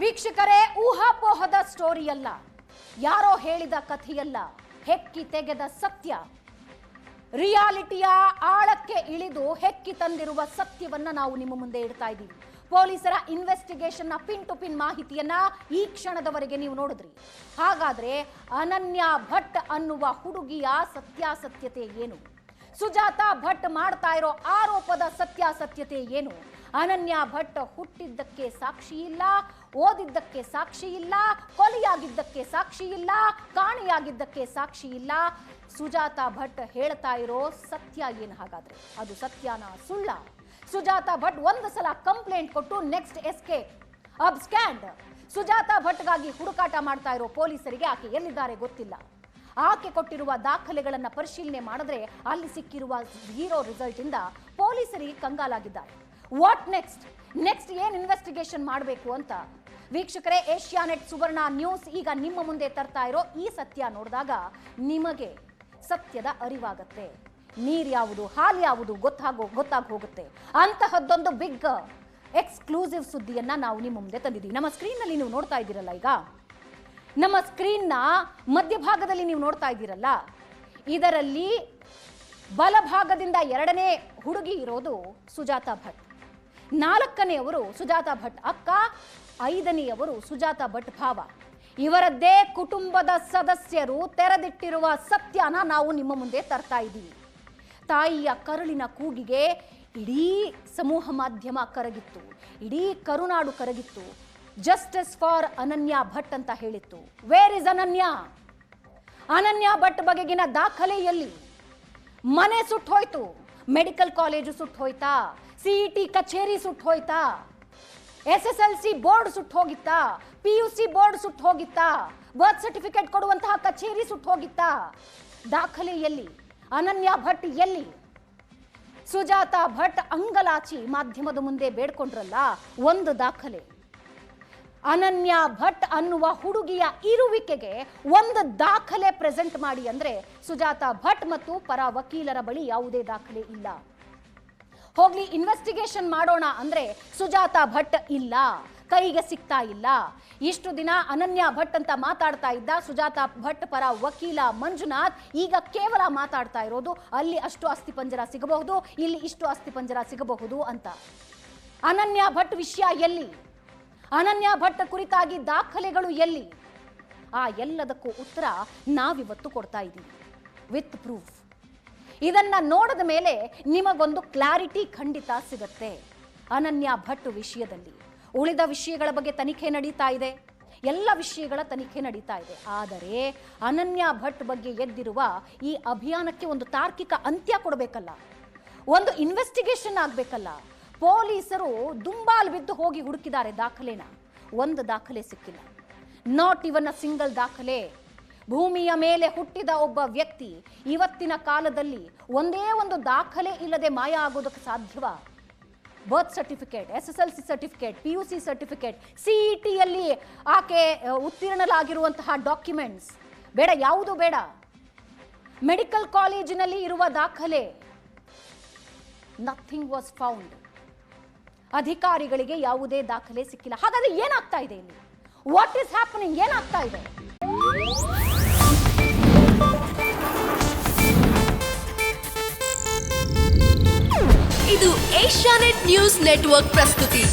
ವೀಕ್ಷಕರೇ, ಊಹಾಪೋಹದ ಸ್ಟೋರಿಯಲ್ಲ, ಯಾರೋ ಹೇಳಿದ ಕಥೆಯಲ್ಲ, ಹೆಕ್ಕಿ ತೆಗೆದ ಸತ್ಯ. ರಿಯಾಲಿಟಿಯ ಆಳಕ್ಕೆ ಇಳಿದು ಹೆಕ್ಕಿ ತಂದಿರುವ ಸತ್ಯವನ್ನ ನಾವು ನಿಮ್ಮ ಮುಂದೆ ಇಡ್ತಾ ಇದ್ದೀವಿ. ಪೊಲೀಸರ ಇನ್ವೆಸ್ಟಿಗೇಷನ್ ನ ಪಿನ್ ಟು ಪಿನ್ ಮಾಹಿತಿಯನ್ನ ಈ ಕ್ಷಣದವರೆಗೆ ನೀವು ನೋಡಿದ್ರಿ. ಹಾಗಾದ್ರೆ ಅನನ್ಯ ಭಟ್ ಅನ್ನುವ ಹುಡುಗಿಯ ಸತ್ಯಾಸತ್ಯತೆ ಏನು? ಸುಜಾತಾ ಭಟ್ ಮಾಡ್ತಾ ಇರೋ ಆರೋಪದ ಸತ್ಯಾಸತ್ಯತೆ ಏನು? ಅನನ್ಯ ಭಟ್ ಹುಟ್ಟಿದ್ದಕ್ಕೆ ಸಾಕ್ಷಿ ಇಲ್ಲ, ಓದಿದ್ದಕ್ಕೆ ಸಾಕ್ಷಿ ಇಲ್ಲ, ಕೊಲೆಯಾಗಿದ್ದಕ್ಕೆ ಸಾಕ್ಷಿ ಇಲ್ಲ, ಕಾಣೆಯಾಗಿದ್ದಕ್ಕೆ ಸಾಕ್ಷಿ ಇಲ್ಲ. ಸುಜಾತಾ ಭಟ್ ಹೇಳ್ತಾ ಇರೋ ಸತ್ಯ ಏನು? ಹಾಗಾದ್ರೆ ಅದು ಸತ್ಯನ ಸುಳ್ಳ? ಸುಜಾತಾ ಭಟ್ ಒಂದು ಸಲ ಕಂಪ್ಲೇಂಟ್ ಕೊಟ್ಟು ನೆಕ್ಸ್ಟ್ ಎಸ್ಕೇಪ್, ಅಬ್ಸ್ಕ್ಯಾಂಡ್. ಸುಜಾತಾ ಭಟ್ಗಾಗಿ ಹುಡುಕಾಟ ಮಾಡ್ತಾ ಇರೋ ಪೊಲೀಸರಿಗೆ ಆಕೆ ಎಲ್ಲಿದ್ದಾರೆ ಗೊತ್ತಿಲ್ಲ. ಆಕೆ ಕೊಟ್ಟಿರುವ ದಾಖಲೆಗಳನ್ನ ಪರಿಶೀಲನೆ ಮಾಡಿದ್ರೆ ಅಲ್ಲಿ ಸಿಕ್ಕಿರುವ ಝೀರೋ ರಿಸಲ್ಟ್ ಇಂದ ಪೊಲೀಸರಿಗೆ ಕಂಗಾಲಾಗಿದ್ದಾರೆ. ವಾಟ್ ನೆಕ್ಸ್ಟ್ ಏನ್ ಇನ್ವೆಸ್ಟಿಗೇಷನ್ ಮಾಡಬೇಕು ಅಂತ ವೀಕ್ಷಕರೇ, ಏಷ್ಯಾನೆಟ್ ಸುವರ್ಣ ನ್ಯೂಸ್ ಈಗ ನಿಮ್ಮ ಮುಂದೆ ತರ್ತಾ ಇರೋ ಈ ಸತ್ಯ ನೋಡಿದಾಗ ನಿಮಗೆ ಸತ್ಯದ ಅರಿವಾಗತ್ತೆ. ನೀರ್ ಯಾವುದು ಹಾಲು ಯಾವುದು ಗೊತ್ತಾಗಿ ಹೋಗುತ್ತೆ. ಅಂತಹದ್ದೊಂದು ಬಿಗ್ ಎಕ್ಸ್ಕ್ಲೂಸಿವ್ ಸುದ್ದಿಯನ್ನ ನಾವು ನಿಮ್ಮ ಮುಂದೆ ತಂದಿದ್ದೀವಿ. ನಮ್ಮ ಸ್ಕ್ರೀನ್ ನಲ್ಲಿ ನೀವು ನೋಡ್ತಾ ಇದ್ದೀರಲ್ಲ, ಈಗ ನಮ್ಮ ಸ್ಕ್ರೀನ್ ನ ಮಧ್ಯಭಾಗದಲ್ಲಿ ನೀವು ನೋಡ್ತಾ ಇದ್ದೀರಲ್ಲ, ಇದರಲ್ಲಿ ಬಲಭಾಗದಿಂದ ಎರಡನೇ ಹುಡುಗಿ ಇರೋದು ಸುಜಾತಾ ಭಟ್, ನಾಲ್ಕನೆಯವರು ಸುಜಾತಾ ಭಟ್ ಅಕ್ಕ, ಐದನೆಯವರು ಸುಜಾತಾ ಭಟ್ ಭಾವ. ಇವರದ್ದೇ ಕುಟುಂಬದ ಸದಸ್ಯರು ತೆರೆದಿಟ್ಟಿರುವ ಸತ್ಯನ ನಾವು ನಿಮ್ಮ ಮುಂದೆ ತರ್ತಾ ಇದ್ದೀವಿ. ತಾಯಿಯ ಕರುಳಿನ ಕೂಗಿಗೆ ಇಡೀ ಸಮೂಹ ಮಾಧ್ಯಮ ಕರಗಿತ್ತು, ಇಡೀ ಕರುನಾಡು ಕರಗಿತ್ತು. ಜಸ್ಟಿಸ್ ಫಾರ್ ಅನನ್ಯ ಭಟ್ ಅಂತ ಹೇಳಿತ್ತು. ವೇರ್ ಇಸ್ ಅನನ್ಯ? ಅನನ್ಯ ಭಟ್ ಬಗೆಗಿನ ದಾಖಲೆ ಎಲ್ಲಿ? ಮನೆ ಸುಟ್ಟು ಹೋಯ್ತು, ಮೆಡಿಕಲ್ ಕಾಲೇಜು ಸುಟ್ಟು ಹೋಯ್ತಾ, ಸಿಇಟಿ ಕಚೇರಿ ಸುಟ್ಟು ಹೋಯ್ತಾ, SSLC ಬೋರ್ಡ್ ಸುಟ್ಟು ಹೋಗಿತ್ತಾ, PUC ಬೋರ್ಡ್ ಸುಟ್ಟು ಹೋಗಿತ್ತಾ, ಬರ್ತ್ ಸರ್ಟಿಫಿಕೇಟ್ ಕೊಡುವಂತಹ ಕಚೇರಿ ಸುಟ್ಟು ಹೋಗಿತ್ತಾ? ದಾಖಲೆ ಎಲ್ಲಿ? ಅನನ್ಯ ಭಟ್ ಎಲ್ಲಿ? ಸುಜಾತಾ ಭಟ್ ಅಂಗಲಾಚಿ ಮಾಧ್ಯಮದ ಮುಂದೆ ಬೇಡ್ಕೊಂಡ್ರಲ್ಲ, ಒಂದು ದಾಖಲೆ. ಅನನ್ಯ ಭಟ್ ಅನ್ನುವ ಹುಡುಗಿಯ ಇರುವಿಕೆಗೆ ಒಂದು ದಾಖಲೆ ಪ್ರೆಸೆಂಟ್ ಮಾಡಿ ಅಂದ್ರೆ ಸುಜಾತಾ ಭಟ್ ಮತ್ತು ಪರ ವಕೀಲರ ಬಳಿ ಯಾವುದೇ ದಾಖಲೆ ಇಲ್ಲ. ಹೋಗ್ಲಿ ಇನ್ವೆಸ್ಟಿಗೇಷನ್ ಮಾಡೋಣ ಅಂದ್ರೆ ಸುಜಾತಾ ಭಟ್ ಇಲ್ಲ, ಕೈಗೆ ಸಿಗ್ತಾ ಇಲ್ಲ. ಇಷ್ಟು ದಿನ ಅನನ್ಯ ಭಟ್ ಅಂತ ಮಾತಾಡ್ತಾ ಇದ್ದ ಸುಜಾತಾ ಭಟ್ ಪರ ವಕೀಲ ಮಂಜುನಾಥ್ ಈಗ ಕೇವಲ ಮಾತಾಡ್ತಾ ಇರೋದು ಅಲ್ಲಿ ಅಷ್ಟು ಅಸ್ಥಿಪಂಜರ ಸಿಗಬಹುದು, ಇಲ್ಲಿ ಇಷ್ಟು ಅಸ್ಥಿಪಂಜರ ಸಿಗಬಹುದು ಅಂತ. ಅನನ್ಯ ಭಟ್ ವಿಷಯ ಎಲ್ಲಿ? ಅನನ್ಯ ಭಟ್ ಕುರಿತಾಗಿ ದಾಖಲೆಗಳು ಎಲ್ಲಿ? ಆ ಎಲ್ಲದಕ್ಕೂ ಉತ್ತರ ನಾವಿವತ್ತು ಕೊಡ್ತಾ ಇದ್ದೀವಿ ವಿತ್ ಪ್ರೂಫ್. ಇದನ್ನ ನೋಡಿದ ಮೇಲೆ ನಿಮಗೊಂದು ಕ್ಲಾರಿಟಿ ಖಂಡಿತ ಸಿಗತ್ತೆ ಅನನ್ಯ ಭಟ್ ವಿಷಯದಲ್ಲಿ. ಉಳಿದ ವಿಷಯಗಳ ಬಗ್ಗೆ ತನಿಖೆ ನಡೀತಾ ಇದೆ, ಎಲ್ಲ ವಿಷಯಗಳ ತನಿಖೆ ನಡೀತಾ ಇದೆ. ಆದರೆ ಅನನ್ಯ ಭಟ್ ಬಗ್ಗೆ ಎದ್ದಿರುವ ಈ ಅಭಿಯಾನಕ್ಕೆ ಒಂದು ತಾರ್ಕಿಕ ಅಂತ್ಯ ಕೊಡಬೇಕಲ್ಲ, ಒಂದು ಇನ್ವೆಸ್ಟಿಗೇಷನ್ ಆಗಬೇಕಲ್ಲ. ಪೊಲೀಸರು ದುಂಬಾಲ್ ಬಿದ್ದು ಹೋಗಿ ಹುಡುಕಿದ್ದಾರೆ ದಾಖಲೆನ, ಒಂದು ದಾಖಲೆ ಸಿಕ್ಕಿಲ್ಲ. ನಾಟ್ ಇವನ್ ಅ ಸಿಂಗಲ್ ದಾಖಲೆ. ಭೂಮಿಯ ಮೇಲೆ ಹುಟ್ಟಿದ ಒಬ್ಬ ವ್ಯಕ್ತಿ ಇವತ್ತಿನ ಕಾಲದಲ್ಲಿ ಒಂದೇ ಒಂದು ದಾಖಲೆ ಇಲ್ಲದೆ ಮಾಯ ಆಗೋದಕ್ಕೆ ಸಾಧ್ಯವಾ? Birth certificate, SSLC certificate, PUC certificate, CETಯಲ್ಲಿ ಆಕೆ ಉತ್ತೀರ್ಣಲಾಗಿರುವಂತಹ ಡಾಕ್ಯುಮೆಂಟ್ಸ್ ಬೇಡ, ಯಾವುದು ಬೇಡ. ಮೆಡಿಕಲ್ ಕಾಲೇಜಿನಲ್ಲಿ ಇರುವ ದಾಖಲೆ, ನಥಿಂಗ್ ವಾಸ್ ಫೌಂಡ್. ಅಧಿಕಾರಿಗಳಿಗೆ ಯಾವುದೇ ದಾಖಲೆ ಸಿಕ್ಕಿಲ್ಲ. ಹಾಗಾದ್ರೆ ಏನಾಗ್ತಾ ಇದೆ ಇಲ್ಲಿ? What is happening? ಏನಾಗ್ತಾ ಇದೆ? ಇದು ಏಷ್ಯಾನೆಟ್ ನ್ಯೂಸ್ ನೆಟ್ವರ್ಕ್ ಪ್ರಸ್ತುತಿ.